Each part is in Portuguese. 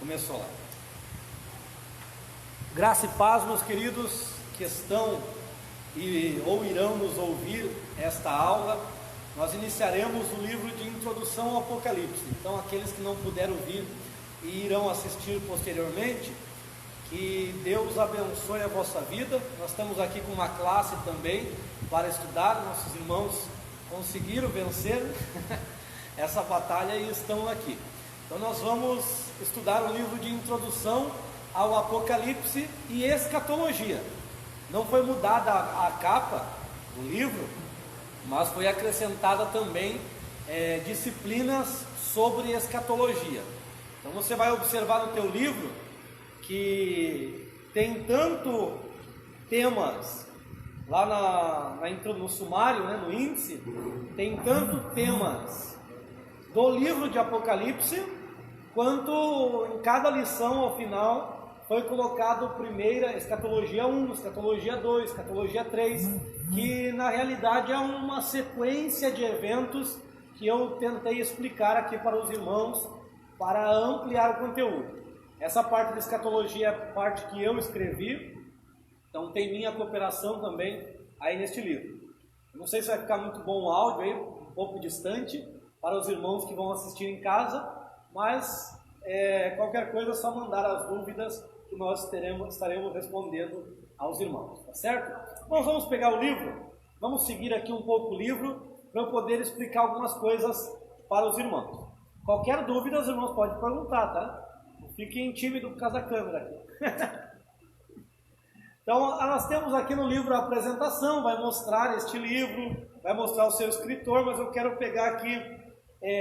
Começou lá. Graça e paz, meus queridos, que estão ou irão nos ouvir esta aula. Nós iniciaremos o livro de introdução ao Apocalipse. Então, aqueles que não puderam vir e irão assistir posteriormente, que Deus abençoe a vossa vida. Nós estamos aqui com uma classe também para estudar. Nossos irmãos conseguiram vencer essa batalha e estão aqui. Então nós vamos estudar o livro de introdução ao Apocalipse e escatologia. Não foi mudada a capa do livro, mas foi acrescentada também disciplinas sobre escatologia. Então você vai observar no teu livro que tem tanto temas lá no sumário, no índice, tem tanto temas do livro de Apocalipse, quanto em cada lição ao final foi colocado primeira escatologia 1, escatologia 2, escatologia 3, que na realidade é uma sequência de eventos que eu tentei explicar aqui para os irmãos para ampliar o conteúdo. Essa parte de escatologia é a parte que eu escrevi, então tem minha cooperação também aí neste livro. Não sei se vai ficar muito bom o áudio aí, um pouco distante, para os irmãos que vão assistir em casa, mas qualquer coisa é só mandar as dúvidas que nós estaremos respondendo aos irmãos, tá certo? Nós vamos pegar o livro, vamos seguir aqui um pouco o livro, para eu poder explicar algumas coisas para os irmãos. Qualquer dúvida os irmãos podem perguntar, tá? Não fiquem tímidos por causa da câmera aqui. Então, nós temos aqui no livro a apresentação, vai mostrar este livro, vai mostrar o seu escritor, mas eu quero pegar aqui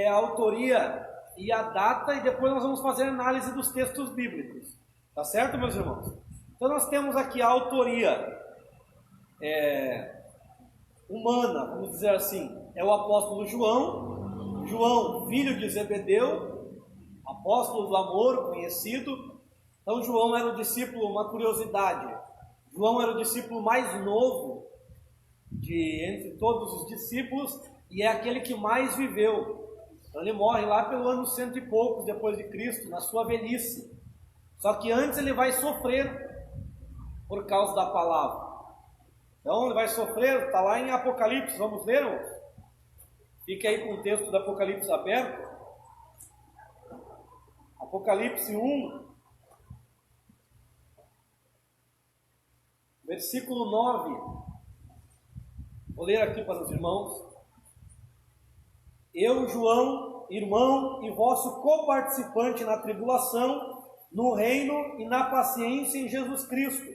a autoria e a data, e depois nós vamos fazer análise dos textos bíblicos. Tá certo, meus irmãos? Então, nós temos aqui a autoria humana, vamos dizer assim, é o apóstolo João. João, filho de Zebedeu, apóstolo do amor, conhecido. Então, João era o discípulo, uma curiosidade, João era o discípulo mais novo entre todos os discípulos e é aquele que mais viveu. Então, ele morre lá pelo ano 100 e poucos depois de Cristo, na sua velhice. Só que antes ele vai sofrer por causa da palavra. Então ele vai sofrer, está lá em Apocalipse, vamos ler, irmãos? Fique aí com o texto do Apocalipse aberto. Apocalipse 1, versículo 9. Vou ler aqui para os irmãos. Eu, João, irmão e vosso coparticipante na tribulação, no reino e na paciência em Jesus Cristo,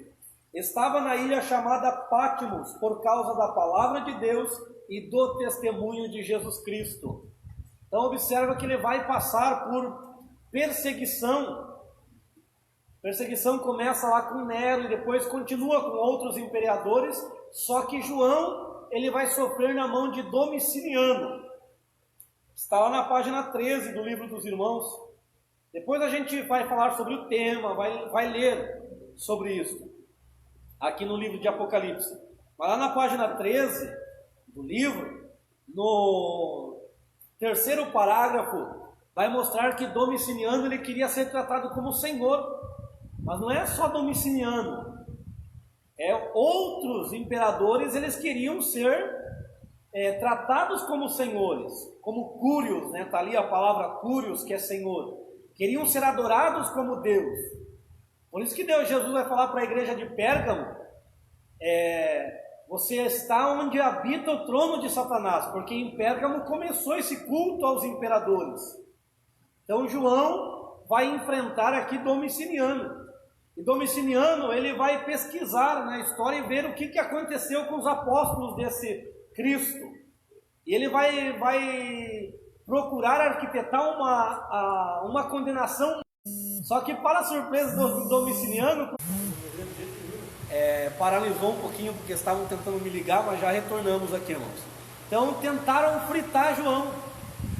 estava na ilha chamada Patmos por causa da palavra de Deus e do testemunho de Jesus Cristo. Então observa que ele vai passar por perseguição. Perseguição começa lá com Nero e depois continua com outros imperadores, só que João ele vai sofrer na mão de Domiciano. Está lá na página 13 do livro dos irmãos. Depois a gente vai falar sobre o tema, vai ler sobre isso, aqui no livro de Apocalipse. Mas lá na página 13 do livro, no terceiro parágrafo, vai mostrar que Domiciano ele queria ser tratado como Senhor. Mas não é só Domiciano. Outros imperadores, eles queriam ser tratados como senhores, como cúrios, está ali a palavra cúrios, que é senhor. Queriam ser adorados como Deus. Por isso que Jesus vai falar para a igreja de Pérgamo, você está onde habita o trono de Satanás, porque em Pérgamo começou esse culto aos imperadores. Então João vai enfrentar aqui Domiciano. E Domiciano ele vai pesquisar na história e ver o que aconteceu com os apóstolos desse Cristo. E ele vai procurar arquitetar uma condenação. Só que, para a surpresa do Domiciano, paralisou um pouquinho porque estavam tentando me ligar, mas já retornamos aqui, irmãos. Então tentaram fritar João,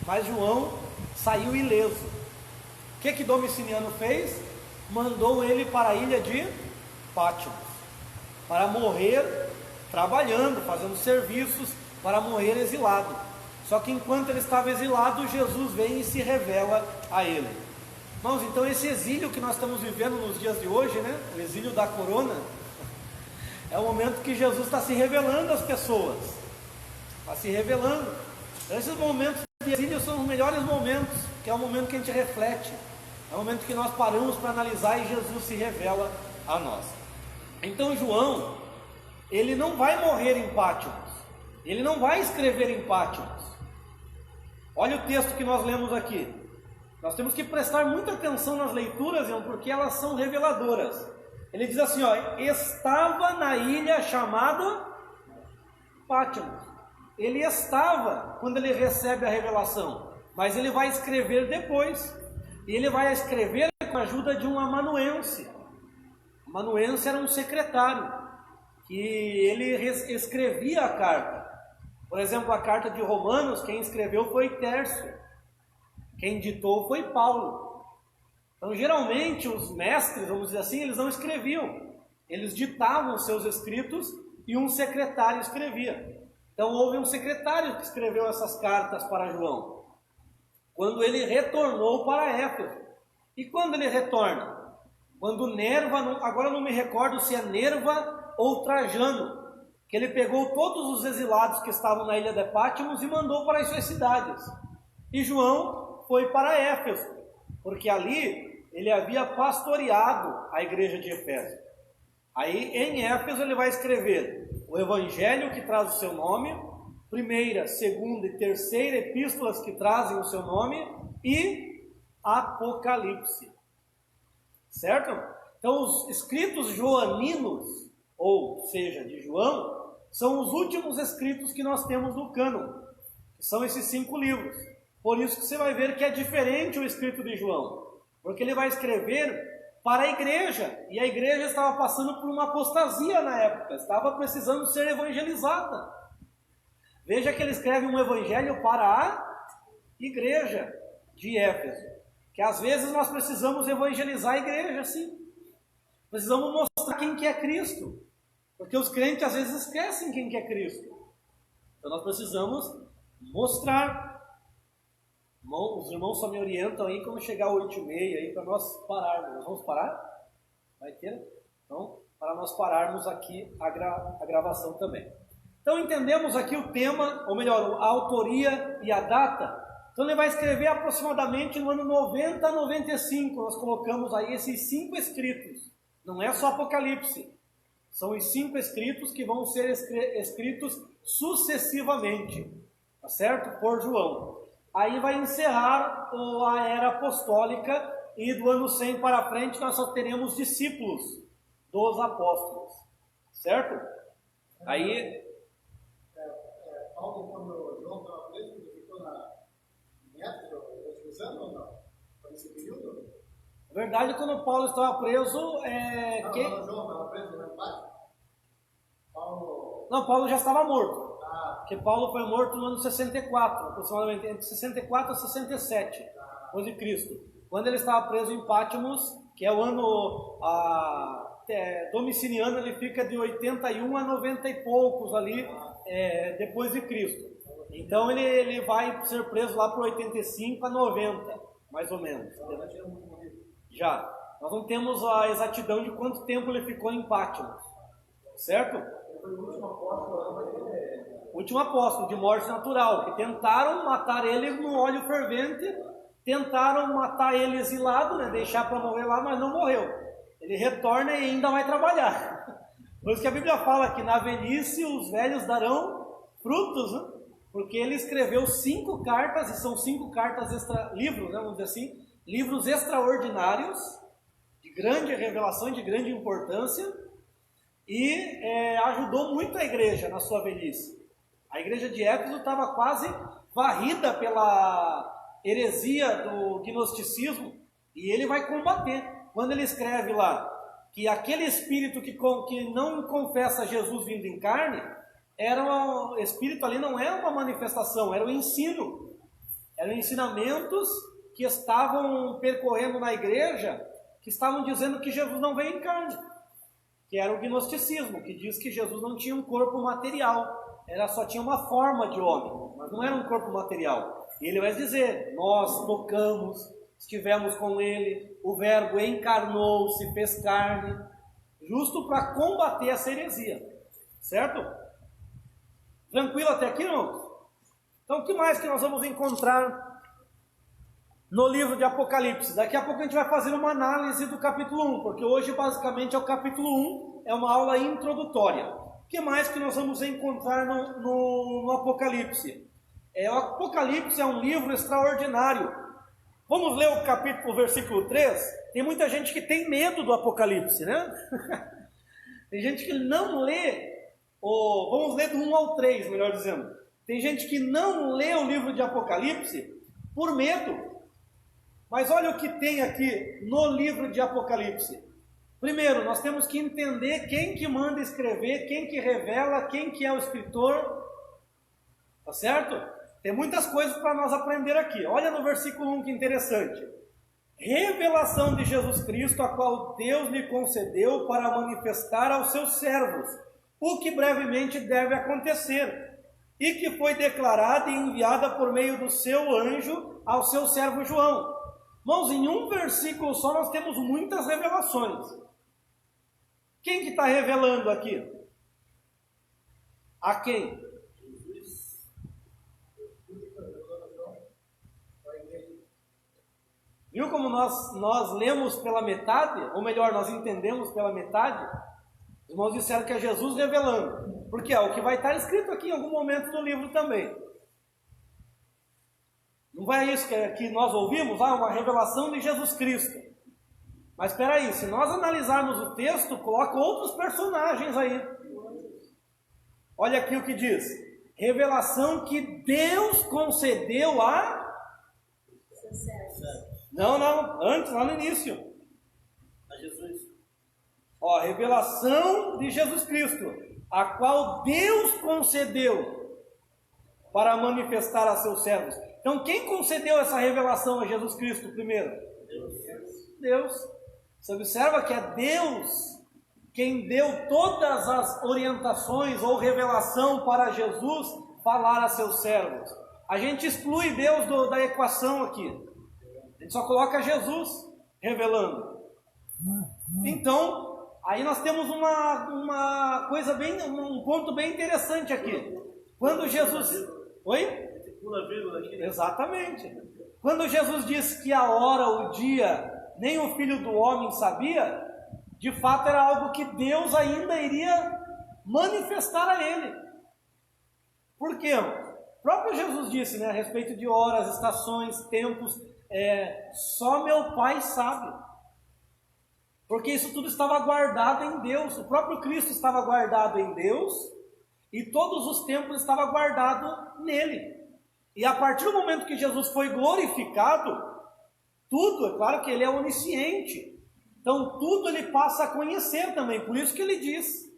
mas João saiu ileso. O que Domiciano fez? Mandou ele para a ilha de Patmos, para morrer trabalhando, fazendo serviços, para morrer exilado. Só que enquanto ele estava exilado, Jesus vem e se revela a ele. Irmãos, então esse exílio que nós estamos vivendo nos dias de hoje, né? O exílio da corona, é o momento que Jesus está se revelando às pessoas. Está se revelando. Esses momentos de exílio são os melhores momentos, que é o momento que a gente reflete. É o momento que nós paramos para analisar e Jesus se revela a nós. Então João, ele não vai morrer em Pátimos. Ele não vai escrever em Pátimos. Olha o texto que nós lemos aqui. Nós temos que prestar muita atenção nas leituras, porque elas são reveladoras. Ele diz assim, ó, estava na ilha chamada Pátimos. Ele estava quando ele recebe a revelação, mas ele vai escrever depois. E ele vai escrever com a ajuda de um amanuense. O amanuense era um secretário, que ele escrevia a carta. Por exemplo, a carta de Romanos, quem escreveu foi Tércio. Quem ditou foi Paulo. Então, geralmente, os mestres, vamos dizer assim, eles não escreviam. Eles ditavam os seus escritos e um secretário escrevia. Então, houve um secretário que escreveu essas cartas para João, quando ele retornou para Éfeso. E quando ele retorna? Quando Nerva, agora eu não me recordo se é Nerva ou Trajano, que ele pegou todos os exilados que estavam na ilha de Pátimos e mandou para as suas cidades. E João foi para Éfeso, porque ali ele havia pastoreado a igreja de Efésio. Aí em Éfeso ele vai escrever o Evangelho que traz o seu nome, primeira, segunda e terceira epístolas que trazem o seu nome e Apocalipse. Certo? Então os escritos joaninos, ou seja, de João, são os últimos escritos que nós temos no cânon, que são esses 5 livros. Por isso que você vai ver que é diferente o escrito de João, porque ele vai escrever para a igreja, e a igreja estava passando por uma apostasia na época, estava precisando ser evangelizada. Veja que ele escreve um evangelho para a igreja de Éfeso, que às vezes nós precisamos evangelizar a igreja, sim. Precisamos mostrar quem que é Cristo, porque os crentes às vezes esquecem quem que é Cristo. Então nós precisamos mostrar. Os irmãos só me orientam aí quando chegar 8h30 aí para nós pararmos. Nós vamos parar? Vai ter? Então, para nós pararmos aqui a gravação também. Então entendemos aqui o tema, ou melhor, a autoria e a data. Então ele vai escrever aproximadamente no ano 90 a 95. Nós colocamos aí esses 5 escritos. Não é só Apocalipse. São os 5 escritos que vão ser escritos sucessivamente. Tá certo? Por João. Aí vai encerrar a era apostólica e do ano 100 para frente nós só teremos discípulos dos apóstolos. Certo? Aí... Paulo, quando João estava preso, ele ficou na Éfeso, evangelizando ou não? Foi nesse período? Na verdade, quando Paulo estava preso... João estava preso no empate? Não, Paulo já estava morto. Porque Paulo foi morto no ano 64, aproximadamente entre 64 a 67 depois de Cristo. Quando ele estava preso em Pátimos, que é o ano Domiciliano, ele fica de 81 a 90 e poucos ali depois de Cristo. Então ele vai ser preso lá para 85 a 90, mais ou menos. Já. Nós não temos a exatidão de quanto tempo ele ficou em Pátimos. Certo? Ele foi o último apóstolo. Último apóstolo de morte natural, que tentaram matar ele no óleo fervente, tentaram matar ele exilado, né, deixar para morrer lá, mas não morreu. Ele retorna e ainda vai trabalhar. Por isso que a Bíblia fala que na velhice os velhos darão frutos, né? Porque ele escreveu 5 cartas, e são 5 cartas livros, né, vamos dizer assim, livros extraordinários, de grande revelação, de grande importância, e ajudou muito a igreja na sua velhice. A igreja de Éfeso estava quase varrida pela heresia do gnosticismo, e ele vai combater. Quando ele escreve lá que aquele espírito que não confessa Jesus vindo em carne, espírito ali não é uma manifestação, era um ensino. Eram ensinamentos que estavam percorrendo na igreja, que estavam dizendo que Jesus não veio em carne, que era o gnosticismo, que diz que Jesus não tinha um corpo material. Só tinha uma forma de homem, mas não era um corpo material. E ele vai dizer, nós tocamos, estivemos com Ele, o Verbo encarnou-se, fez carne, justo para combater essa heresia, certo? Tranquilo até aqui, irmãos? Então, o que mais que nós vamos encontrar no livro de Apocalipse? Daqui a pouco a gente vai fazer uma análise do capítulo 1, porque hoje basicamente é o capítulo 1, é uma aula introdutória. O que mais que nós vamos encontrar no Apocalipse? O Apocalipse é um livro extraordinário. Vamos ler o versículo 3? Tem muita gente que tem medo do Apocalipse, né? Tem gente que não lê, vamos ler do 1 ao 3, melhor dizendo. Tem gente que não lê o livro de Apocalipse por medo. Mas olha o que tem aqui no livro de Apocalipse. Primeiro, nós temos que entender quem que manda escrever, quem que revela, quem que é o escritor. Tá certo? Tem muitas coisas para nós aprender aqui. Olha no versículo 1 que interessante. Revelação de Jesus Cristo, a qual Deus lhe concedeu para manifestar aos seus servos o que brevemente deve acontecer, e que foi declarada e enviada por meio do seu anjo ao seu servo João. Irmãos, em um versículo só nós temos muitas revelações. Quem que está revelando aqui? A quem? Viu como nós lemos pela metade? Ou melhor, nós entendemos pela metade? Os irmãos disseram que é Jesus revelando. Porque é o que vai estar escrito aqui em algum momento do livro também. Não é isso que nós ouvimos? Uma revelação de Jesus Cristo. Mas espera aí, se nós analisarmos o texto, coloca outros personagens aí. Olha aqui o que diz. Revelação que Deus concedeu a... Não, antes, lá no início. A Jesus. Revelação de Jesus Cristo, a qual Deus concedeu para manifestar a seus servos. Então, quem concedeu essa revelação a Jesus Cristo primeiro? Deus. Você observa que é Deus quem deu todas as orientações ou revelação para Jesus falar a seus servos. A gente exclui Deus da equação aqui. A gente só coloca Jesus revelando. Então, aí nós temos uma coisa um ponto bem interessante aqui. Quando Jesus... Oi? Exatamente. Quando Jesus disse que a hora, o dia, nem o Filho do Homem sabia, de fato era algo que Deus ainda iria manifestar a ele. Por quê? O próprio Jesus disse, a respeito de horas, estações, tempos, só meu Pai sabe. Porque isso tudo estava guardado em Deus. O próprio Cristo estava guardado em Deus e todos os tempos estavam guardados nele. E a partir do momento que Jesus foi glorificado, tudo, é claro que ele é onisciente, então tudo ele passa a conhecer também. Por isso que ele diz,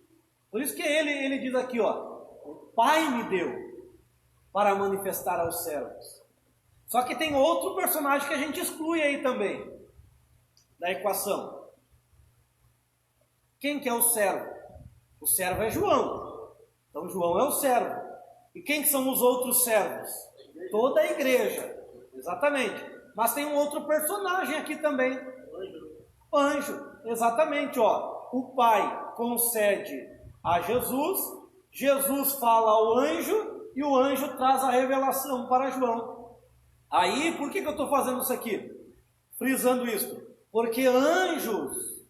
por isso que ele diz aqui, o Pai me deu para manifestar aos servos. Só que tem outro personagem que a gente exclui aí também da equação. Quem que é o servo? O servo é João. Então João é o servo. E quem que são os outros servos? Toda a igreja. Exatamente. Mas tem um outro personagem aqui também. Anjo. Exatamente, O Pai concede a Jesus, Jesus fala ao anjo e o anjo traz a revelação para João. Aí, por que eu estou fazendo isso aqui? Frisando isso. Porque anjos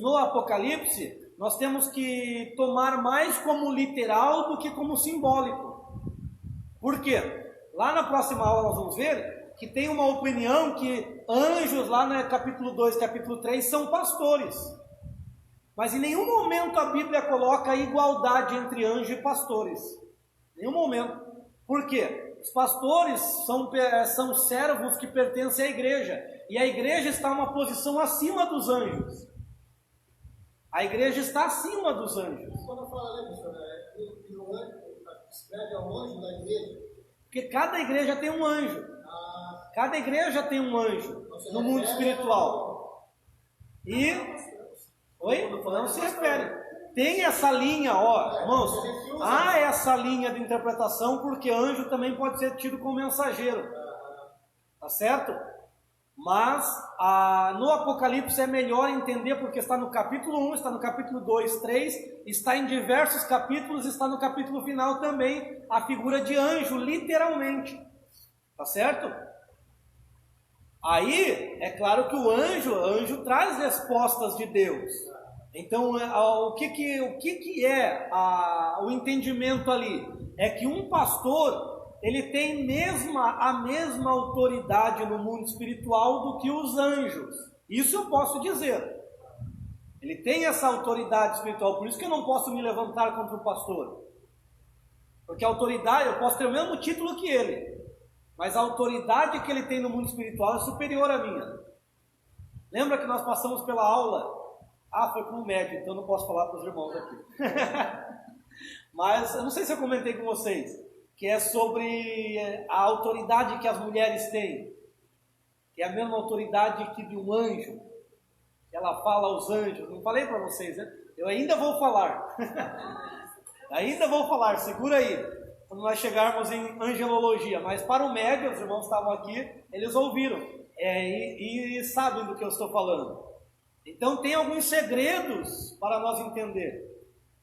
no Apocalipse, nós temos que tomar mais como literal do que como simbólico. Por quê? Lá na próxima aula nós vamos ver que tem uma opinião que anjos, lá no capítulo 2, capítulo 3, são pastores. Mas em nenhum momento a Bíblia coloca a igualdade entre anjo e pastores. Em nenhum momento. Por quê? Os pastores são servos que pertencem à igreja. E a igreja está em uma posição acima dos anjos. A igreja está acima dos anjos. Quando fala isso, escreve ao anjo da igreja. Porque cada igreja tem um anjo. Cada igreja tem um anjo no mundo espiritual. E... Oi? Não se refere. Tem essa linha, irmãos. Há essa linha de interpretação, porque anjo também pode ser tido como mensageiro. Tá certo? Mas no Apocalipse é melhor entender porque está no capítulo 1, está no capítulo 2, 3, está em diversos capítulos, está no capítulo final também a figura de anjo, literalmente. Tá certo? Aí, é claro que o anjo traz respostas de Deus. Então, o que é o entendimento ali? É que um pastor, ele tem a mesma autoridade no mundo espiritual do que os anjos. Isso eu posso dizer. Ele tem essa autoridade espiritual, por isso que eu não posso me levantar contra o pastor. Porque a autoridade, eu posso ter o mesmo título que ele, mas a autoridade que ele tem no mundo espiritual é superior à minha. Lembra que nós passamos pela aula? Foi com o médico, então não posso falar para os irmãos aqui. Mas eu não sei se eu comentei com vocês, que é sobre a autoridade que as mulheres têm, que é a mesma autoridade que de um anjo, que ela fala aos anjos. Não falei para vocês, né? Eu ainda vou falar. Ainda vou falar, segura aí, quando nós chegarmos em angelologia. Mas para o médio, os irmãos estavam aqui, eles ouviram e sabem do que eu estou falando. Então tem alguns segredos para nós entender.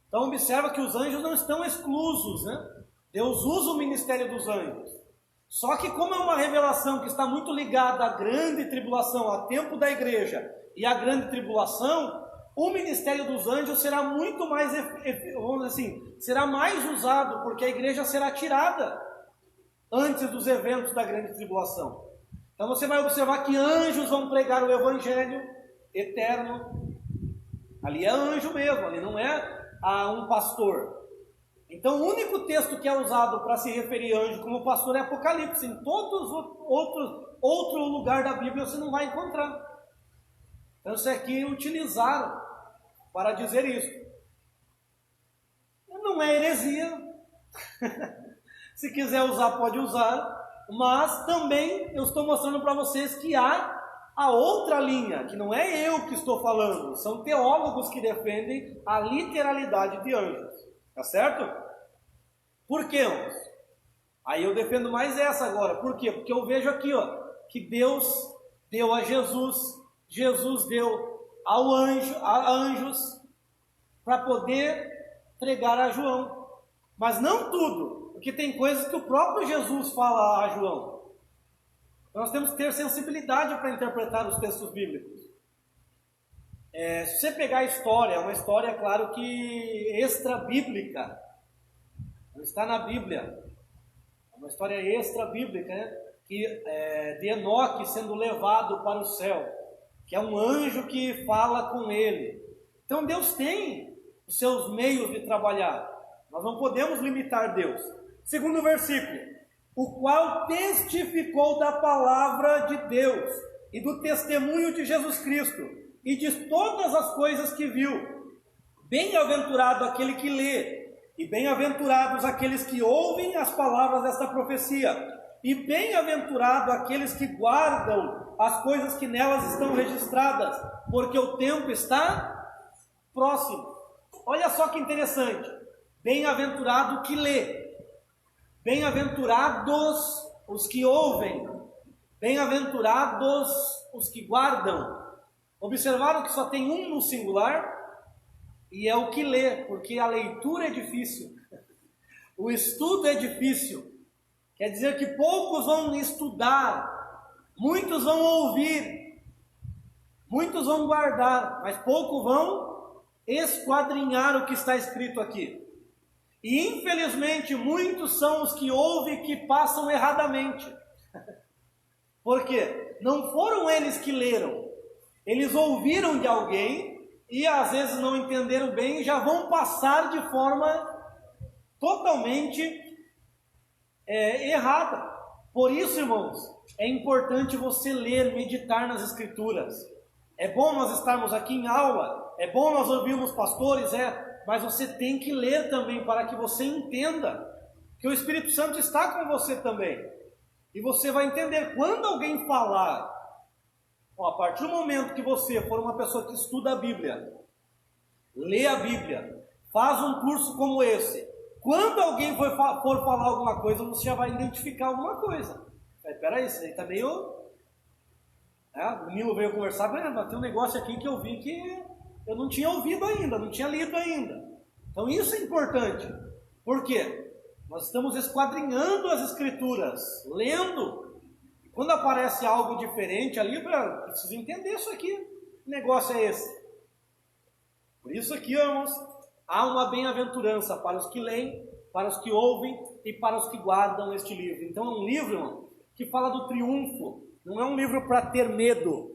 Então observa que os anjos não estão exclusos, né? Deus usa o ministério dos anjos. Só que como é uma revelação que está muito ligada à grande tribulação, ao tempo da igreja e à grande tribulação, o ministério dos anjos será muito mais, vamos dizer assim, será mais usado, porque a igreja será tirada antes dos eventos da grande tribulação. Então você vai observar que anjos vão pregar o evangelho eterno. Ali é anjo mesmo, ali não é um pastor. Então o único texto que é usado para se referir a anjo como pastor é Apocalipse. Em todos outro lugar da Bíblia você não vai encontrar. Então isso aqui utilizaram para dizer isso. Não é heresia. Se quiser usar, pode usar. Mas também eu estou mostrando para vocês que há a outra linha, que não é eu que estou falando, são teólogos que defendem a literalidade de anjos. Tá certo? Por quê? Aí eu defendo mais essa agora. Por quê? Porque eu vejo aqui, que Deus deu a Jesus, Jesus deu a anjos para poder pregar a João. Mas não tudo, porque tem coisas que o próprio Jesus fala a João. Nós temos que ter sensibilidade para interpretar os textos bíblicos. Se você pegar a história, é uma história, claro que extra-bíblica, não está na Bíblia, é uma história extra-bíblica, né? De Enoque sendo levado para o céu, que é um anjo que fala com ele. Então Deus tem os seus meios de trabalhar, nós não podemos limitar Deus. Segundo versículo: o qual testificou da palavra de Deus e do testemunho de Jesus Cristo e de todas as coisas que viu. Bem-aventurado aquele que lê, e bem-aventurados aqueles que ouvem as palavras desta profecia, e bem-aventurado aqueles que guardam as coisas que nelas estão registradas, porque o tempo está próximo. Olha só que interessante. Bem-aventurado que lê, bem-aventurados os que ouvem, bem-aventurados os que guardam. Observaram que só tem um no singular? E é o que lê, porque a leitura é difícil, o estudo é difícil. Quer dizer que poucos vão estudar, muitos vão ouvir, muitos vão guardar, mas poucos vão esquadrinhar o que está escrito aqui. E infelizmente muitos são os que ouvem que passam erradamente. Por quê? Não foram eles que leram, eles ouviram de alguém e às vezes não entenderam bem e já vão passar de forma totalmente errada. Por isso, irmãos, é importante você ler, meditar nas Escrituras. É bom nós estarmos aqui em aula, é bom nós ouvirmos pastores, mas você tem que ler também para que você entenda que o Espírito Santo está com você também. E você vai entender quando alguém falar. A partir do momento que você for uma pessoa que estuda a Bíblia, lê a Bíblia, faz um curso como esse, quando alguém for falar alguma coisa, você já vai identificar alguma coisa. Espera aí, isso aí está meio O Nilo veio conversar, mas tem um negócio aqui que eu vi que eu não tinha ouvido ainda, não tinha lido ainda. Então isso é importante. Por quê? Nós estamos esquadrinhando as Escrituras, lendo. E quando aparece algo diferente ali, eu preciso entender isso aqui. Que negócio é esse? Por isso aqui, irmãos, há uma bem-aventurança para os que leem, para os que ouvem e para os que guardam este livro. Então é um livro, irmão, que fala do triunfo. Não é um livro para ter medo.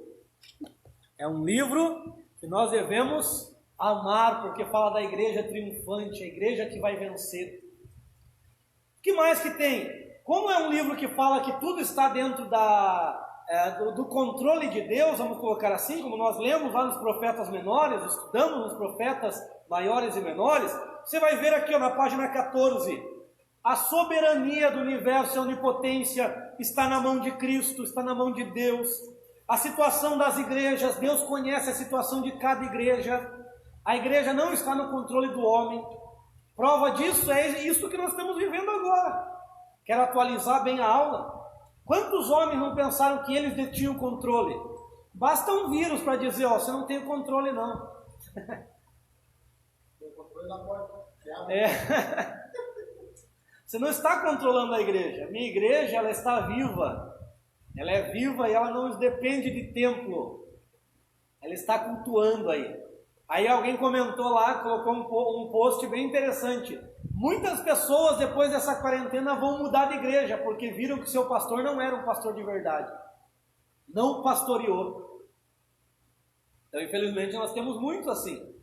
É um livro que nós devemos amar, porque fala da igreja triunfante, a igreja que vai vencer. O que mais que tem? Como é um livro que fala que tudo está dentro do controle de Deus, vamos colocar assim, como nós lemos lá nos profetas menores, estudamos nos profetas maiores e menores, você vai ver aqui na página 14, a soberania do universo e a onipotência está na mão de Cristo, está na mão de Deus. A situação das igrejas, Deus conhece a situação de cada igreja. A igreja não está no controle do homem. Prova disso é isso que nós estamos vivendo agora. Quero atualizar bem a aula. Quantos homens não pensaram que eles detinham o controle? Basta um vírus para dizer, você não tem o controle não. Tem o controle da porta. Você não está controlando a igreja. A minha igreja, ela está viva. Ela é viva e ela não depende de templo. Ela está cultuando aí. Aí alguém comentou lá, colocou um post bem interessante. Muitas pessoas depois dessa quarentena vão mudar de igreja, porque viram que seu pastor não era um pastor de verdade. Não pastoreou. Então, infelizmente, nós temos muitos assim,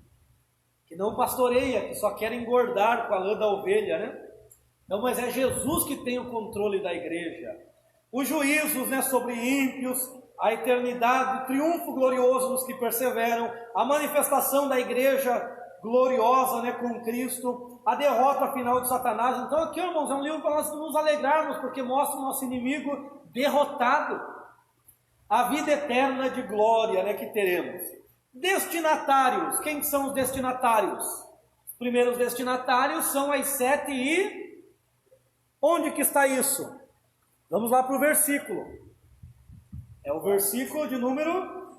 que não pastoreia, que só quer engordar com a lã da ovelha, né? Então, mas é Jesus que tem o controle da igreja. Os juízos, sobre ímpios, a eternidade, o triunfo glorioso dos que perseveram, a manifestação da igreja gloriosa, com Cristo, a derrota final de Satanás. Então aqui, irmãos, é um livro para nós nos alegrarmos, porque mostra o nosso inimigo derrotado, a vida eterna de glória, que teremos. Destinatários, quem são os destinatários? Os primeiros destinatários são as 7 e... Onde que está isso? Vamos lá para o versículo. É o versículo de número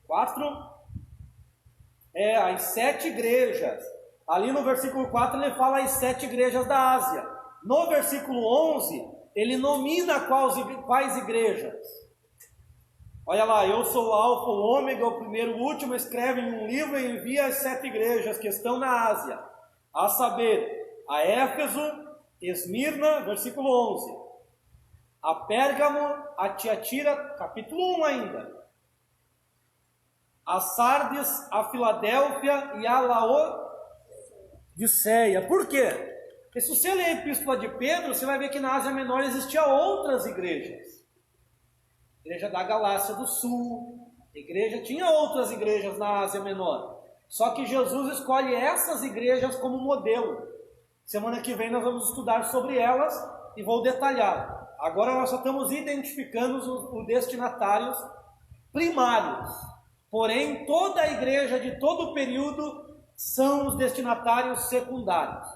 4. As 7 igrejas. Ali no versículo 4 ele fala as 7 igrejas da Ásia. No versículo 11, ele nomina quais igrejas. Olha lá, eu sou o Alfa, o Ômega, o primeiro, o último, escreve em um livro e envia as 7 igrejas que estão na Ásia. A saber, a Éfeso, Esmirna, versículo 11. A Pérgamo, a Tiatira, capítulo 1 ainda. A Sardes, a Filadélfia e a Laodiceia. Por quê? Porque se você ler a epístola de Pedro, você vai ver que na Ásia Menor existiam outras igrejas. A igreja da Galácia do Sul, a igreja tinha outras igrejas na Ásia Menor. Só que Jesus escolhe essas igrejas como modelo. Semana que vem nós vamos estudar sobre elas e vou detalhar. Agora nós só estamos identificando os destinatários primários. Porém, toda a igreja de todo o período são os destinatários secundários.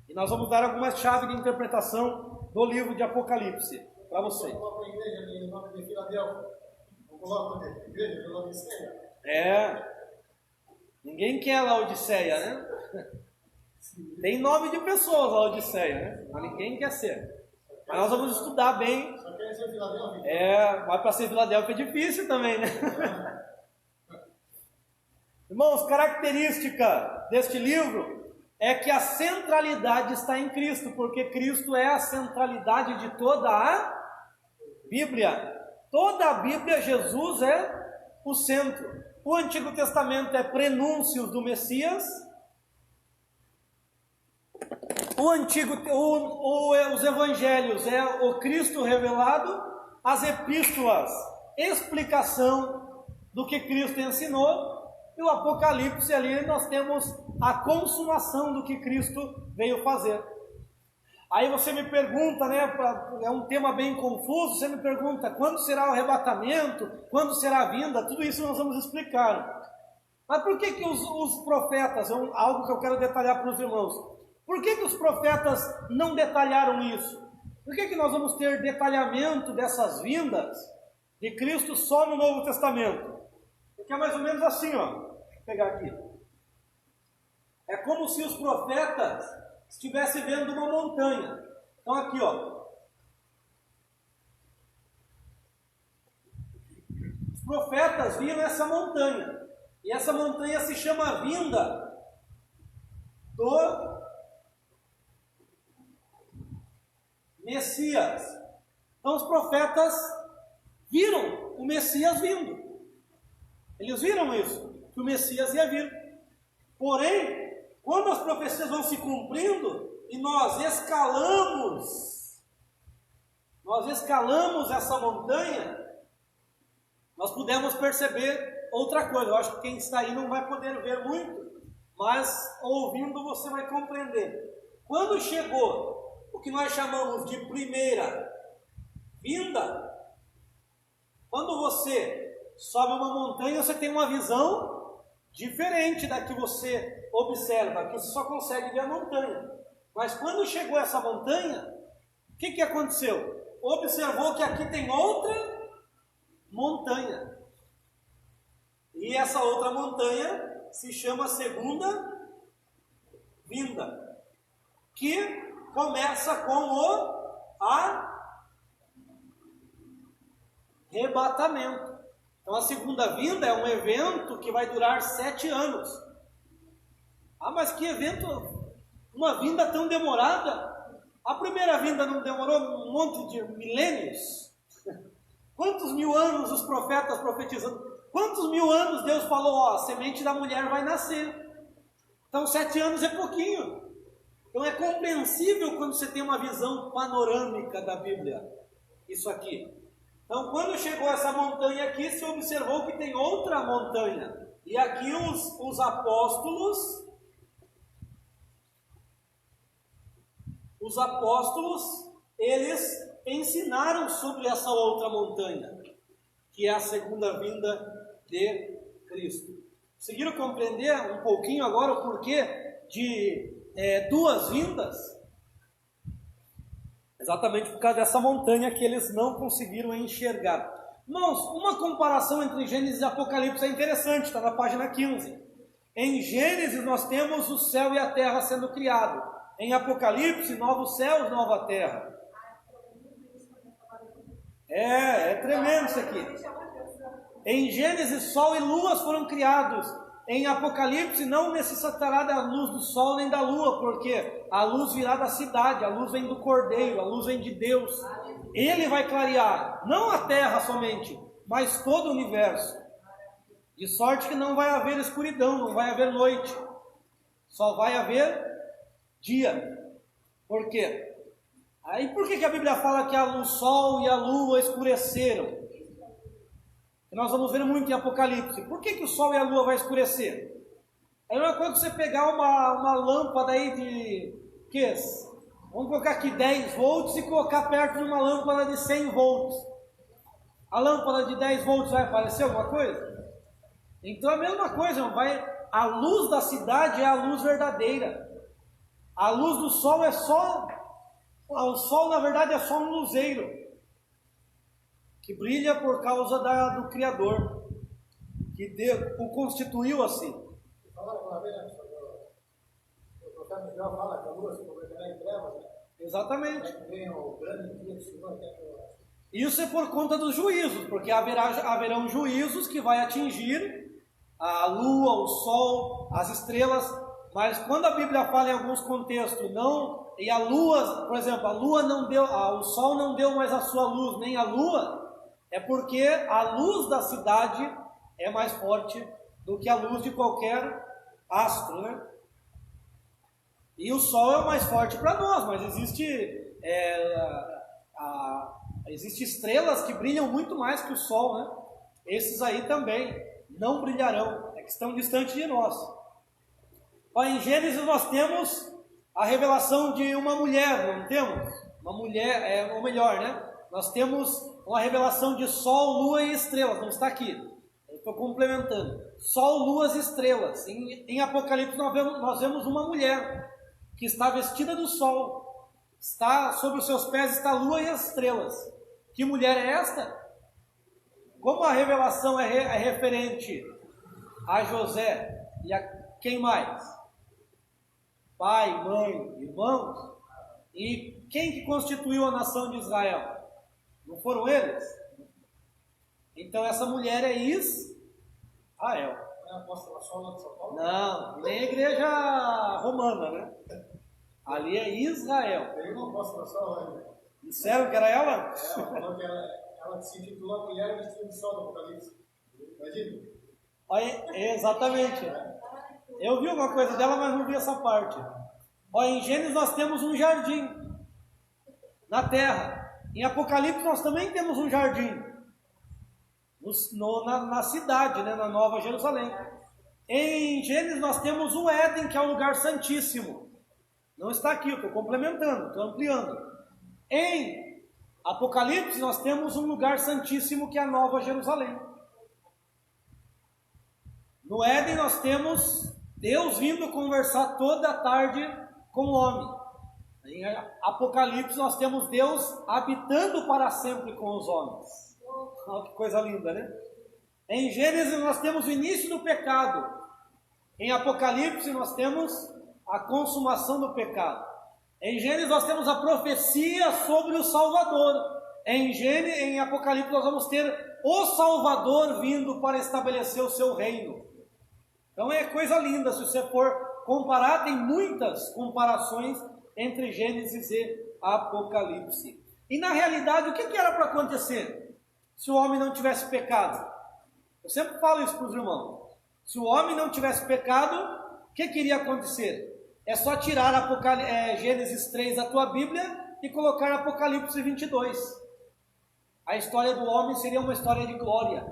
E nós vamos dar algumas chaves de interpretação do livro de Apocalipse para vocês. Vamos colocar a igreja em nome de Filadélfia. Vamos colocar a igreja de Laodiceia. Ninguém quer Laodiceia, né? Tem nome de pessoas Laodiceia, né? Mas ninguém quer ser. Mas nós vamos estudar bem. Só quer ser Filadélfia? Mas para ser Filadélfia é difícil também, né? Irmãos, característica deste livro é que a centralidade está em Cristo, porque Cristo é a centralidade de toda a Bíblia. Toda a Bíblia, Jesus é o centro. O Antigo Testamento é prenúncios do Messias. Os Evangelhos é o Cristo revelado. As epístolas, explicação do que Cristo ensinou. E o Apocalipse ali nós temos a consumação do que Cristo veio fazer. Aí você me pergunta, é um tema bem confuso, você me pergunta quando será o arrebatamento, quando será a vinda, tudo isso nós vamos explicar. Mas por que os profetas, algo que eu quero detalhar para os irmãos, por que os profetas não detalharam isso? Por que nós vamos ter detalhamento dessas vindas de Cristo só no Novo Testamento. Porque é mais ou menos assim, ó. Deixa eu pegar aqui. É como se os profetas estivessem vendo uma montanha. Então aqui, ó. Os profetas viram essa montanha. E essa montanha se chama vinda do Messias. Então os profetas viram o Messias vindo. Eles viram isso, que o Messias ia vir. Porém, quando as profecias vão se cumprindo e nós escalamos essa montanha, nós pudemos perceber outra coisa. Eu acho que quem está aí não vai poder ver muito, mas ouvindo você vai compreender. Quando chegou o que nós chamamos de primeira vinda, quando você sobe uma montanha, você tem uma visão diferente da que você observa, que você só consegue ver a montanha. Mas quando chegou essa montanha, o que aconteceu? Observou que aqui tem outra montanha. E essa outra montanha se chama segunda vinda, que começa com o arrebatamento. Então a segunda vinda é um evento que vai durar 7 anos. Ah, mas que evento, uma vinda tão demorada? A primeira vinda não demorou um monte de milênios? Quantos mil anos os profetas profetizando? Quantos mil anos Deus falou, ó, a semente da mulher vai nascer? Então 7 anos é pouquinho. Então é compreensível quando você tem uma visão panorâmica da Bíblia. Isso aqui. Então quando chegou essa montanha aqui, se observou que tem outra montanha. E aqui os apóstolos eles ensinaram sobre essa outra montanha, que é a segunda vinda de Cristo. Conseguiram compreender um pouquinho agora o porquê de 2 vindas? Exatamente por causa dessa montanha que eles não conseguiram enxergar. Irmãos, uma comparação entre Gênesis e Apocalipse é interessante, está na página 15. Em Gênesis nós temos o céu e a terra sendo criados. Em Apocalipse, novos céus, nova terra. É tremendo isso aqui. Em Gênesis, sol e luas foram criados. Em Apocalipse, não necessitará da luz do sol nem da lua, porque a luz virá da cidade, a luz vem do Cordeiro, a luz vem de Deus. Ele vai clarear, não a terra somente, mas todo o universo. De sorte que não vai haver escuridão, não vai haver noite. Só vai haver dia. Por quê? Aí por que a Bíblia fala que o sol e a lua escureceram? E nós vamos ver muito em Apocalipse. Por que o sol e a lua vai escurecer? É uma coisa que você pegar uma lâmpada aí de... Vamos colocar aqui 10 volts e colocar perto de uma lâmpada de 100 volts. A lâmpada de 10 volts vai aparecer alguma coisa? Então é a mesma coisa, a luz da cidade é a luz verdadeira. A luz do sol é só... O sol na verdade é só um luzeiro que brilha por causa do Criador, que o constituiu assim. O profeta João fala que a lua se converterá em trevas, né? Exatamente. Vem o grande dia do Senhor. Isso é por conta dos juízos, porque haverão juízos que vai atingir a lua, o sol, as estrelas. Mas quando a Bíblia fala em alguns contextos, não, e a lua, por exemplo, a lua não deu, o sol não deu mais a sua luz, nem a lua, é porque a luz da cidade é mais forte do que a luz de qualquer astro, né? E o sol é o mais forte para nós, mas existe estrelas que brilham muito mais que o sol, né? Esses aí também não brilharão, que estão distantes de nós. Em Gênesis nós temos a revelação de uma mulher, não temos? Uma mulher, ou melhor, né? Nós temos uma revelação de sol, lua e estrelas, não está aqui. Eu estou complementando. Sol, luas e estrelas. Em Apocalipse nós vemos uma mulher que está vestida do sol. Sobre os seus pés está a lua e as estrelas. Que mulher é esta? Como a revelação é referente a José e a quem mais? Pai, mãe, irmãos. E quem que constituiu a nação de Israel? Não foram eles? Então essa mulher é Israel. Não é a apóstola Sola de São Paulo? Não, nem a igreja romana, né? Ali é Israel. Tem uma apóstola Sola, né? Disseram que era ela? Ela falou que ela se intitula Mulher Vestida de Sol do Apocalipse. Imagina? Olha, exatamente. Eu vi uma coisa dela, mas não vi essa parte. Olha, em Gênesis nós temos um jardim na terra. Em Apocalipse nós também temos um jardim na cidade, né, na Nova Jerusalém. Em Gênesis nós temos o Éden, que é o lugar santíssimo. Não está aqui, eu estou complementando, estou ampliando. Em Apocalipse nós temos um lugar santíssimo, que é a Nova Jerusalém. No Éden nós temos Deus vindo conversar toda a tarde com o homem. Em Apocalipse nós temos Deus habitando para sempre com os homens. Olha que coisa linda, né? Em Gênesis nós temos o início do pecado. Em Apocalipse nós temos a consumação do pecado. Em Gênesis nós temos a profecia sobre o Salvador. Em Apocalipse nós vamos ter o Salvador vindo para estabelecer o seu reino. Então é coisa linda, se você for comparar, tem muitas comparações entre Gênesis e Apocalipse. E na realidade, o que era para acontecer se o homem não tivesse pecado? Eu sempre falo isso para os irmãos. Se o homem não tivesse pecado, o que iria acontecer? É só tirar Gênesis 3 da tua Bíblia e colocar Apocalipse 22. A história do homem seria uma história de glória,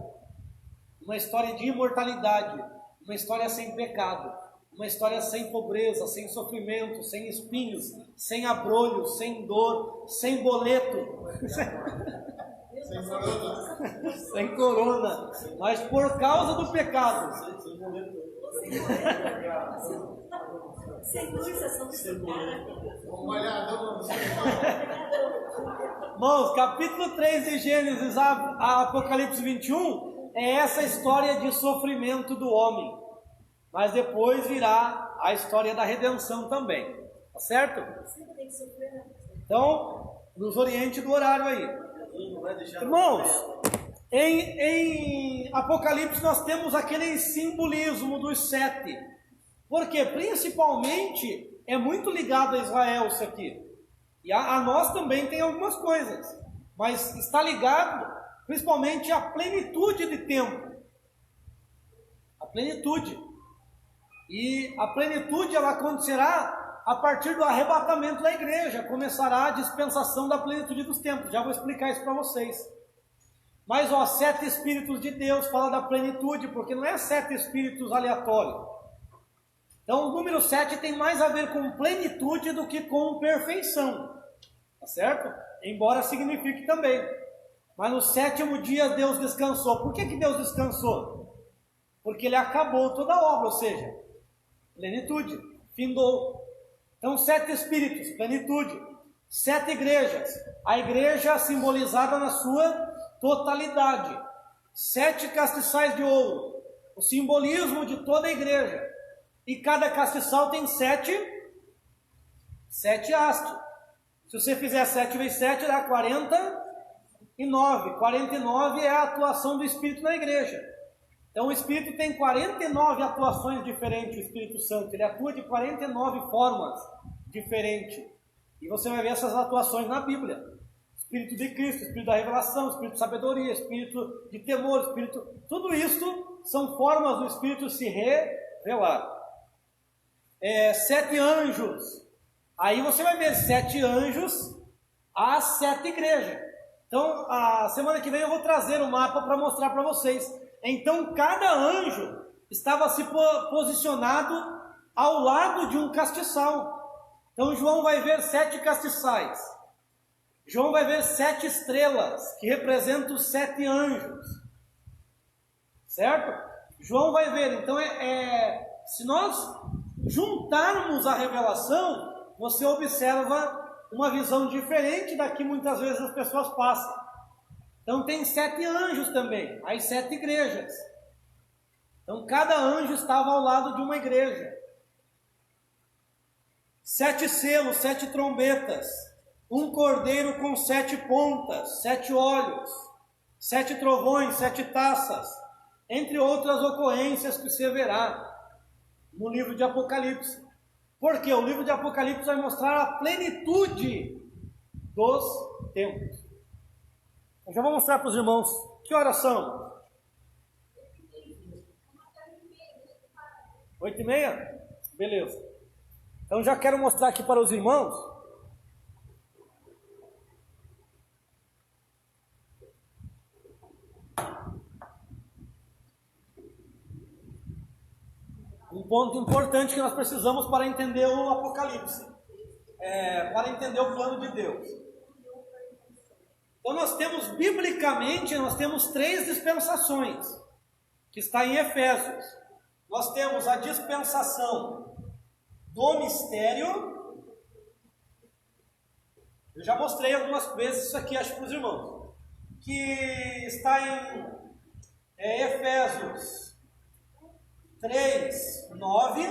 uma história de imortalidade, uma história sem pecado, uma história sem pobreza, sem sofrimento, sem espinhos, sem abrolho, sem dor, sem boleto, sem corona, mas por causa do pecado. Irmãos, capítulo 3 de Gênesis a Apocalipse 21 é essa história de sofrimento do homem, mas depois virá a história da redenção também, tá certo? Então, nos oriente do horário aí. Irmãos, em Apocalipse nós temos aquele simbolismo dos 7, porque principalmente é muito ligado a Israel isso aqui, e a nós também tem algumas coisas, mas está ligado principalmente à plenitude de tempo, a plenitude, e a plenitude ela acontecerá a partir do arrebatamento da igreja, começará a dispensação da plenitude dos tempos. Já vou explicar isso para vocês. Mas 7 Espíritos de Deus fala da plenitude, porque não é 7 Espíritos aleatórios. Então o número 7 tem mais a ver com plenitude do que com perfeição, tá certo? Embora signifique também. Mas no 7º dia Deus descansou. Por que Deus descansou? Porque Ele acabou toda a obra, ou seja, plenitude, findou. Então 7 Espíritos, plenitude. 7 igrejas, a igreja simbolizada na sua totalidade. 7 castiçais de ouro, o simbolismo de toda a igreja. E cada castiçal tem 7 hastes. Se você fizer 7 vezes 7, dá 49. 49 é a atuação do Espírito na igreja. Então o Espírito tem 49 atuações diferentes, o Espírito Santo. Ele atua de 49 formas diferentes. E você vai ver essas atuações na Bíblia. Espírito de Cristo, Espírito da revelação, Espírito de sabedoria, Espírito de temor, Espírito... Tudo isso são formas do Espírito se revelar. 7 anjos. Aí você vai ver 7 anjos às 7 igrejas. Então, a semana que vem eu vou trazer o mapa para mostrar para vocês. Então, cada anjo estava se posicionado ao lado de um castiçal. Então, João vai ver 7 castiçais. João vai ver 7 estrelas, que representam os 7 anjos. Certo? João vai ver. Então, se nós juntarmos a revelação, você observa uma visão diferente da que muitas vezes as pessoas passam. Então tem 7 anjos também, as 7 igrejas. Então cada anjo estava ao lado de uma igreja. 7 selos, 7 trombetas, um cordeiro com 7 pontas, 7 olhos, 7 trovões, 7 taças, entre outras ocorrências que se verá no livro de Apocalipse. Porque o livro de Apocalipse vai mostrar a plenitude dos tempos. Eu já vou mostrar para os irmãos. Que horas são? 8h30? Beleza. Então já quero mostrar aqui para os irmãos. Um ponto importante que nós precisamos para entender o Apocalipse. Para entender o plano de Deus. Então nós temos, biblicamente, nós temos 3 dispensações, que está em Efésios. Nós temos a dispensação do mistério. Eu já mostrei algumas vezes isso aqui, acho, para os irmãos. Que está em Efésios 3:9,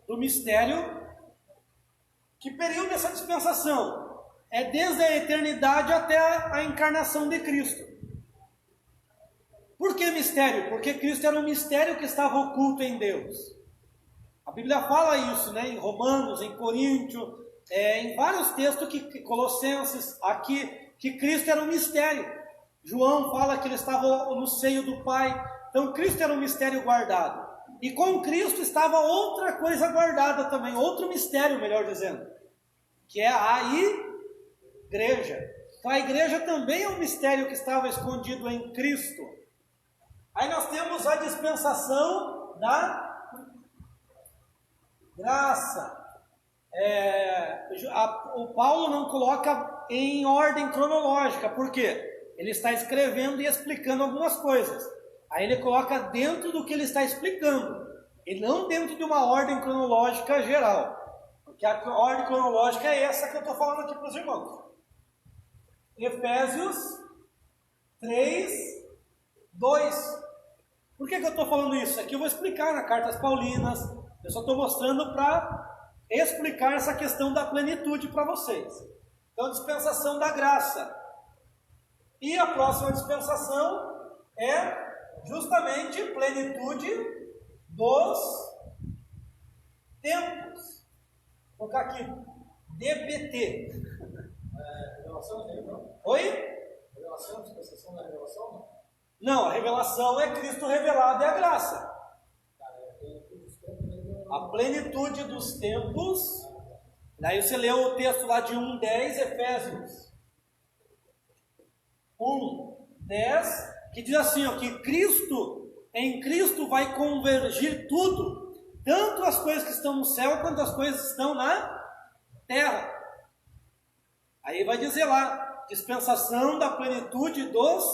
do mistério. Que período dessa dispensação? É desde a eternidade até a encarnação de Cristo. Por que mistério? Porque Cristo era um mistério que estava oculto em Deus. A Bíblia fala isso, né? Em Romanos, em Coríntios, em vários textos, Colossenses, aqui, que Cristo era um mistério. João fala que ele estava no seio do Pai. Então Cristo era um mistério guardado. E com Cristo estava outra coisa guardada também, outro mistério, melhor dizendo, que é a igreja. Então a igreja também é um mistério que estava escondido em Cristo. Aí nós temos a dispensação da graça. O Paulo não coloca em ordem cronológica, por quê? Ele está escrevendo e explicando algumas coisas. Aí ele coloca dentro do que ele está explicando, e não dentro de uma ordem cronológica geral. Porque a ordem cronológica é essa que eu estou falando aqui para os irmãos. Efésios 3:2. Por que eu estou falando isso? Aqui eu vou explicar na Cartas Paulinas. Eu só estou mostrando para explicar essa questão da plenitude para vocês. Então, dispensação da graça. E a próxima dispensação é justamente plenitude dos tempos. Vou colocar aqui, DPT. Revelação tem, não? Oi? Revelação, dispensação da revelação, não? Não, a revelação é Cristo revelado, é a graça. A plenitude dos tempos. Daí você leu o texto lá de 1:10, Efésios 1:10, que diz assim, ó, que em Cristo vai convergir tudo, tanto as coisas que estão no céu, quanto as coisas que estão na terra. Aí vai dizer lá, dispensação da plenitude dos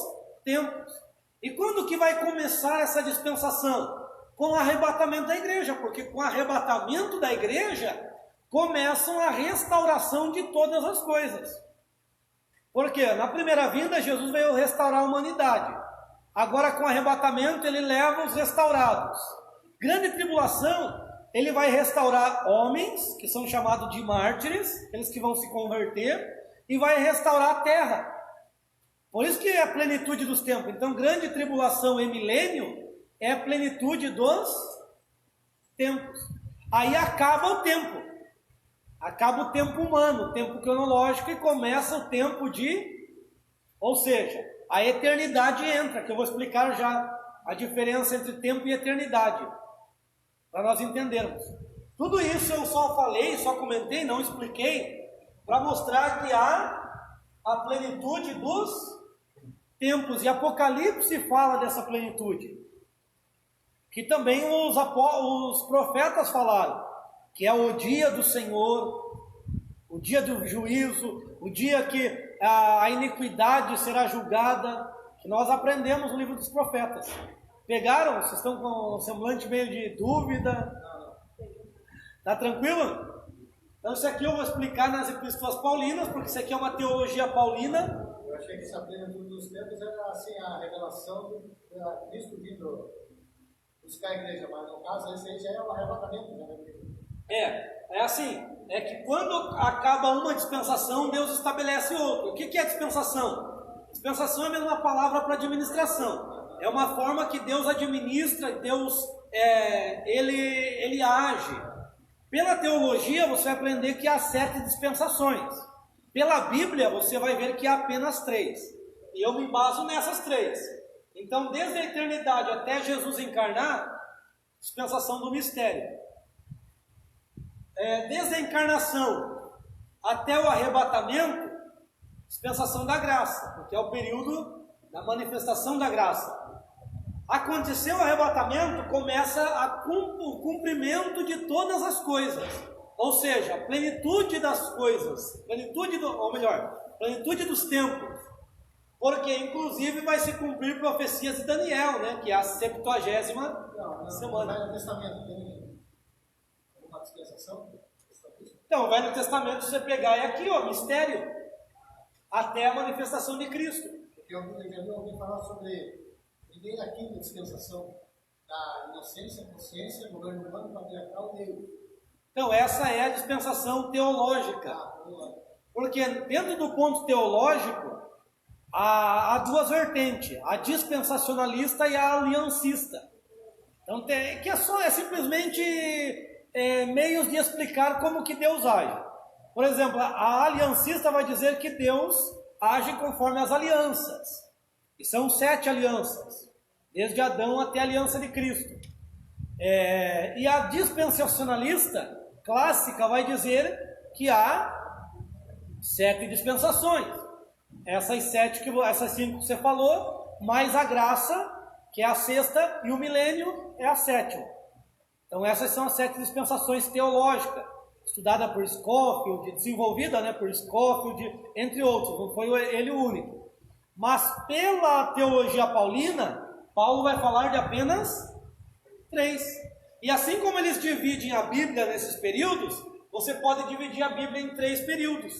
tempos. E quando que vai começar essa dispensação? Com o arrebatamento da igreja, porque com o arrebatamento da igreja, começam a restauração de todas as coisas. Porque na primeira vinda, Jesus veio restaurar a humanidade. Agora com o arrebatamento, ele leva os restaurados. Grande tribulação, ele vai restaurar homens, que são chamados de mártires, aqueles que vão se converter, e vai restaurar a terra. Por isso que é a plenitude dos tempos. Então, grande tribulação e milênio é a plenitude dos tempos. Aí acaba o tempo. Acaba o tempo humano, o tempo cronológico, e começa o tempo ou seja, a eternidade entra, que eu vou explicar já a diferença entre tempo e eternidade, para nós entendermos. Tudo isso eu só falei, só comentei, não expliquei, para mostrar que há a plenitude dos tempos, e Apocalipse fala dessa plenitude, que também os profetas falaram, que é o dia do Senhor, o dia do juízo, o dia que a iniquidade será julgada, que nós aprendemos no livro dos profetas. Pegaram? Vocês estão com um semblante meio de dúvida? Tá tranquilo? Então isso aqui eu vou explicar nas epístolas paulinas, porque isso aqui é uma teologia paulina, achei que essa plenitude dos tempos era assim, a revelação de Cristo vindo buscar a igreja, mas no caso esse aí já é um arrebatamento, né? É assim, é que quando acaba uma dispensação, Deus estabelece outra. O que é dispensação? Dispensação é a mesma palavra para administração. É uma forma que Deus administra, Deus ele age. Pela teologia você vai aprender que há 7 dispensações. Pela Bíblia você vai ver que há apenas 3. E eu me baso nessas 3. Então, desde a eternidade até Jesus encarnar, dispensação do mistério. Desde a encarnação até o arrebatamento, dispensação da graça, porque é o período da manifestação da graça. Aconteceu o arrebatamento, começa o cumprimento de todas as coisas, ou seja, a plenitude das coisas, plenitude dos tempos, porque inclusive vai se cumprir profecias de Daniel, né, que é a 70ª semana. No Velho Testamento tem uma dispensação? Então, o Velho Testamento, se você pegar, é aqui, ó, mistério, até a manifestação de Cristo. Porque eu já vi alguém falar sobre viver a quinta dispensação da inocência, consciência, governo humano, patriarcal e Deus. Então, essa é a dispensação teológica. Porque dentro do ponto teológico, há 2 vertentes, a dispensacionalista e a aliancista. Então, que é simplesmente meios de explicar como que Deus age. Por exemplo, a aliancista vai dizer que Deus age conforme as alianças. E são 7 alianças, desde Adão até a aliança de Cristo. E a dispensacionalista clássica vai dizer que há 7 dispensações. Essas 5 que você falou, mais a graça, que é a 6ª, e o milênio é a 7ª. Então essas são as 7 dispensações teológicas, estudada por Scofield, desenvolvida, né, por Scofield, entre outros, não foi ele o único. Mas pela teologia paulina, Paulo vai falar de apenas 3. E assim como eles dividem a Bíblia nesses períodos, você pode dividir a Bíblia em 3 períodos.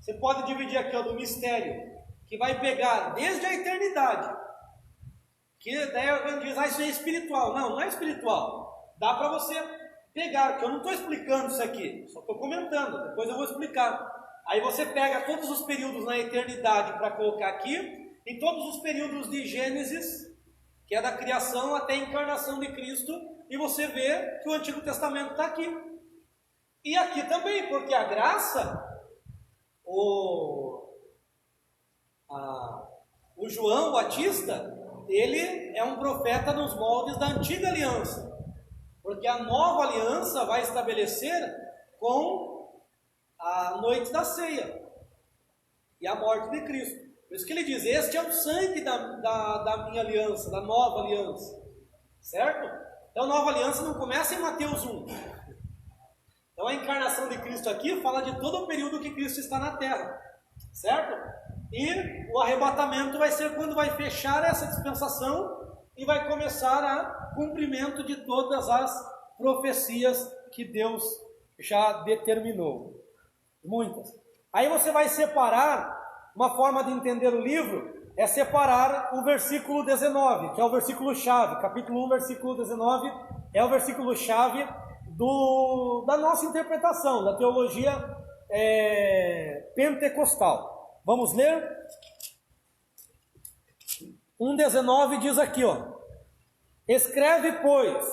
Você pode dividir aqui, ó, do mistério, que vai pegar desde a eternidade, que daí alguém diz, isso é espiritual. Não, não é espiritual. Dá para você pegar, que eu não estou explicando isso aqui, só estou comentando, depois eu vou explicar. Aí você pega todos os períodos na eternidade para colocar aqui, e todos os períodos de Gênesis, que é da criação até a encarnação de Cristo, e você vê que o Antigo Testamento está aqui. E aqui também, porque a graça, o João Batista, ele é um profeta nos moldes da antiga aliança, porque a nova aliança vai estabelecer com a noite da ceia e a morte de Cristo. Por isso que ele diz, este é o sangue da minha aliança, da nova aliança, certo? Então a nova aliança não começa em Mateus 1. Então a encarnação de Cristo aqui fala de todo o período que Cristo está na terra, certo? E o arrebatamento vai ser quando vai fechar essa dispensação e vai começar a cumprimento de todas as profecias que Deus já determinou. Muitas. Aí você vai separar, uma forma de entender o livro é separar o versículo 19, que é o versículo chave, capítulo 1, versículo 19, é o versículo chave da nossa interpretação, da teologia pentecostal. Vamos ler? 1,19 diz aqui, ó: escreve, pois,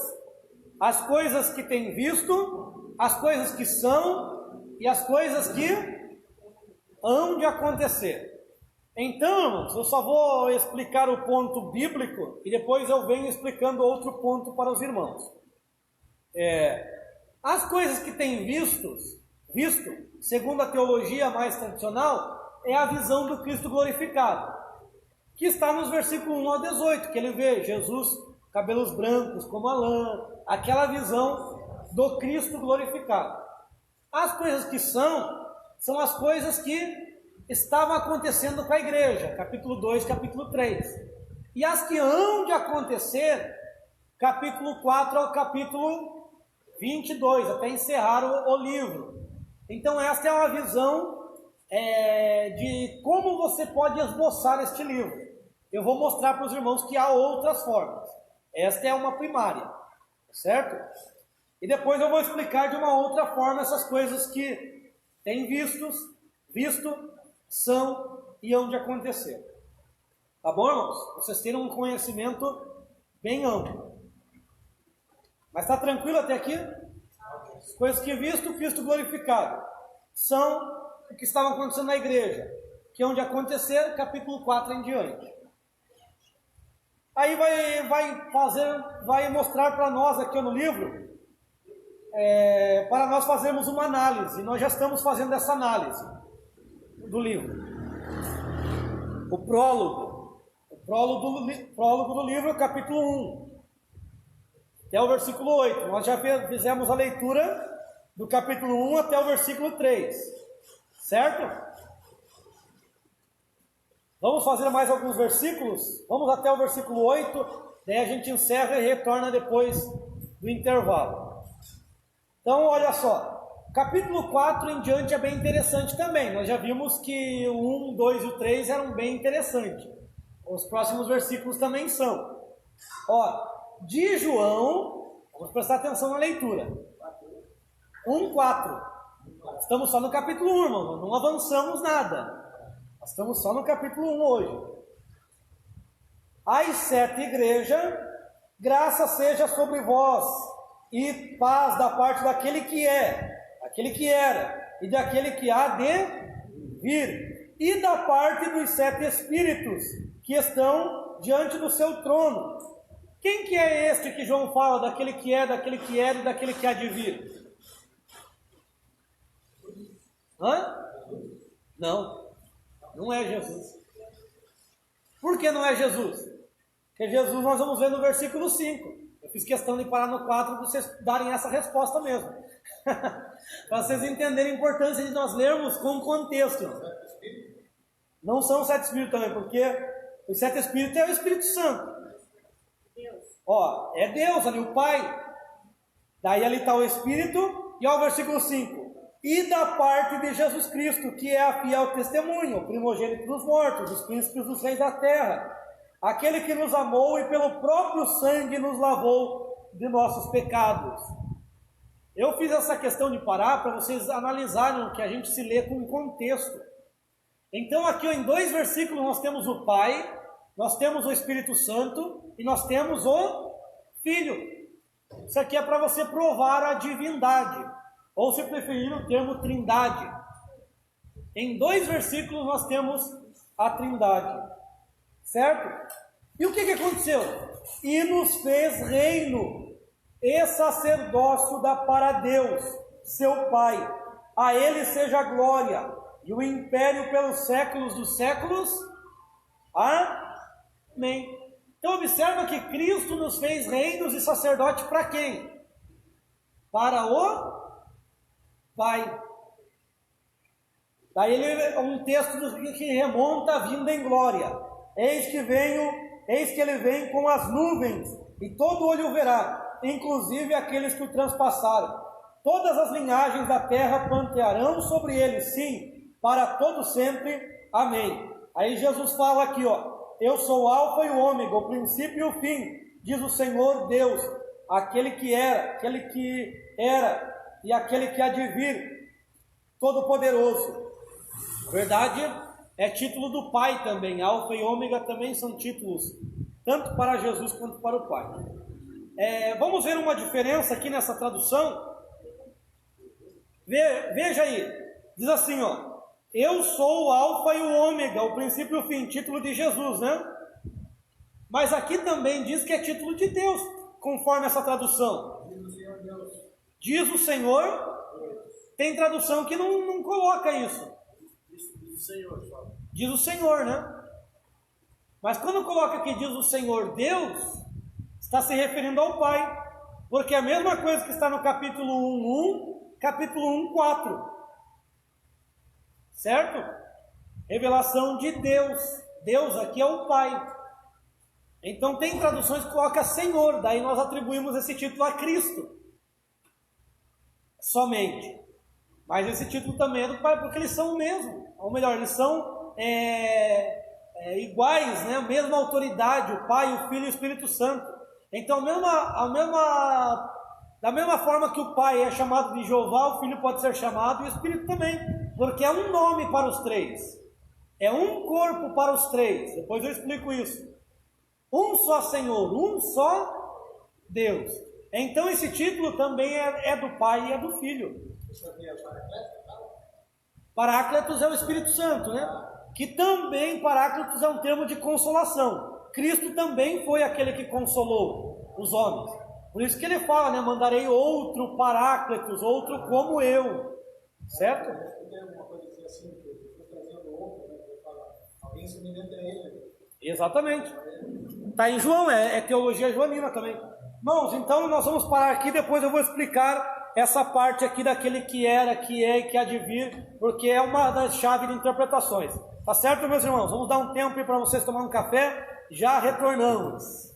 as coisas que tem visto, as coisas que são e as coisas que hão de acontecer. Então, irmãos, eu só vou explicar o ponto bíblico e depois eu venho explicando outro ponto para os irmãos. As coisas que tem visto, segundo a teologia mais tradicional, é a visão do Cristo glorificado, que está nos versículos 1 a 18, que ele vê Jesus, cabelos brancos como a lã, aquela visão do Cristo glorificado. As coisas que são as coisas que estavam acontecendo com a igreja, capítulo 2, capítulo 3. E as que hão de acontecer, capítulo 4 ao capítulo 22, até encerrar o livro. Então esta é uma visão de como você pode esboçar este livro. Eu vou mostrar para os irmãos que há outras formas. Esta é uma primária, certo? E depois eu vou explicar de uma outra forma essas coisas que tem visto, são e hão de acontecer. Tá bom, irmãos? Vocês terem um conhecimento bem amplo. Mas está tranquilo até aqui? As coisas que visto, Cristo glorificado, são o que estava acontecendo na igreja, que hão de acontecer, capítulo 4 em diante. Aí vai mostrar para nós aqui no livro, para nós fazermos uma análise. Nós já estamos fazendo essa análise do livro. O prólogo do livro, capítulo 1, até o versículo 8. Nós já fizemos a leitura do capítulo 1 até o versículo 3, certo? Vamos fazer mais alguns versículos? Vamos até o versículo 8, daí a gente encerra e retorna depois do intervalo. Então, olha só, capítulo 4 em diante é bem interessante também. Nós já vimos que o 1, 2 e o 3 eram bem interessantes. Os próximos versículos também são. Ó, de João, vamos prestar atenção na leitura. 1, 4. Estamos só no capítulo 1, irmão, não avançamos nada. Estamos só no capítulo 1 hoje. Às 7 igrejas, graça seja sobre vós, e paz da parte daquele que é, aquele que era, e daquele que há de vir, e da parte dos 7 espíritos que estão diante do seu trono. Quem que é este que João fala, daquele que é, daquele que era e daquele que há de vir? Não é Jesus. Por que não é Jesus? Porque Jesus nós vamos ver no versículo 5. Eu fiz questão de parar no 4 para vocês darem essa resposta mesmo. Para vocês entenderem a importância de nós lermos com contexto. Não são os 7 espíritos também, porque os 7 espíritos é o Espírito Santo. Ó, é Deus ali, o Pai. Daí ali está o Espírito, e ó, o versículo 5. E da parte de Jesus Cristo, que é a fiel testemunha, o primogênito dos mortos, os príncipes dos reis da terra, aquele que nos amou e pelo próprio sangue nos lavou de nossos pecados. Eu fiz essa questão de parar para vocês analisarem o que a gente se lê com contexto. Então aqui em 2 versículos nós temos o Pai, nós temos o Espírito Santo e nós temos o Filho. Isso aqui é para você provar a divindade. Ou, se preferir, o termo trindade. Em 2 versículos nós temos a trindade. Certo? E o que aconteceu? E nos fez reino e sacerdócio para Deus, seu Pai. A Ele seja a glória e o império pelos séculos dos séculos. Amém. Então observa que Cristo nos fez reinos e sacerdote para quem? Para o Pai. Daí um texto que remonta a vinda em glória. Eis que ele vem com as nuvens, e todo olho o verá, inclusive aqueles que o transpassaram. Todas as linhagens da terra pantearão sobre ele, sim, para todo sempre. Amém. Aí Jesus fala aqui, ó: eu sou o Alfa e o Ômega, o princípio e o fim, diz o Senhor Deus, aquele que era e aquele que há de vir, Todo-Poderoso. Na verdade, é título do Pai também. Alfa e Ômega também são títulos, tanto para Jesus quanto para o Pai. Vamos ver uma diferença aqui nessa tradução. Veja aí, diz assim, ó: eu sou o Alfa e o Ômega, o princípio e o fim, título de Jesus, né? Mas aqui também diz que é título de Deus, conforme essa tradução. Diz o Senhor. Tem tradução que não coloca isso. Diz o Senhor, né? Mas quando coloca aqui diz o Senhor Deus, está se referindo ao Pai. Porque é a mesma coisa que está no capítulo 1:1, capítulo 1:4. Certo? Revelação de Deus. Deus aqui é o Pai. Então tem traduções que coloca Senhor, daí nós atribuímos esse título a Cristo. Somente. Mas esse título também é do Pai, porque eles são o mesmo. ou melhor, eles são iguais, né? A mesma autoridade, o Pai, o Filho e o Espírito Santo. Então, da mesma forma que o Pai é chamado de Jeová, o Filho pode ser chamado e o Espírito também, porque é um nome para os três, é um corpo para os três. Depois eu explico isso. Um só Senhor, um só Deus. Então esse título também é do Pai e é do Filho. Paráclitos é o Espírito Santo, né? Que também Paráclitos é um termo de consolação. Cristo também foi aquele que consolou os homens. Por isso que ele fala, né? Mandarei outro Paráclitos, outro como eu. Certo? Exatamente. Está em João, é teologia joanina também. Irmãos, então nós vamos parar aqui, depois eu vou explicar essa parte aqui daquele que era, que é e que há de vir, porque é uma das chaves de interpretações. Tá certo, meus irmãos? Vamos dar um tempo aí para vocês tomarem um café, já retornamos.